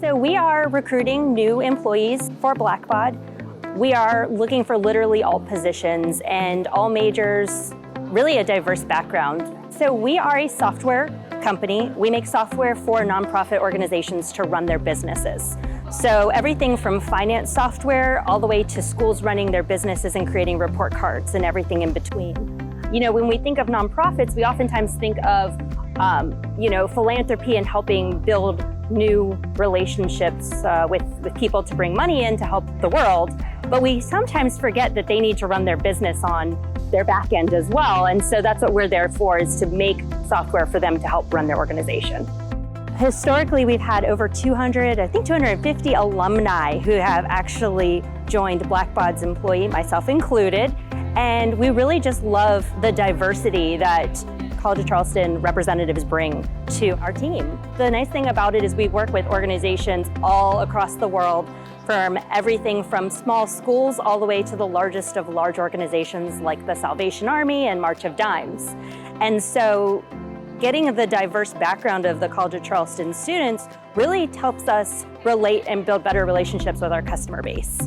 So we are recruiting new employees for Blackbaud. We are looking for literally all positions and all majors, really a diverse background. So we are a software company. We make software for nonprofit organizations to run their businesses. So everything from finance software all the way to schools running their businesses and creating report cards and everything in between. You know, when we think of nonprofits, we oftentimes think of, philanthropy and helping build new relationships with people to bring money in to help the world. But we sometimes forget that they need to run their business on their back end as well. And so that's what we're there for, is to make software for them to help run their organization. Historically, we've had over 250 alumni who have actually joined Blackbaud's employee, myself included. And we really just love the diversity that College of Charleston representatives bring to our team. The nice thing about it is we work with organizations all across the world, from everything from small schools all the way to the largest of large organizations like the Salvation Army and March of Dimes. And so getting the diverse background of the College of Charleston students really helps us relate and build better relationships with our customer base.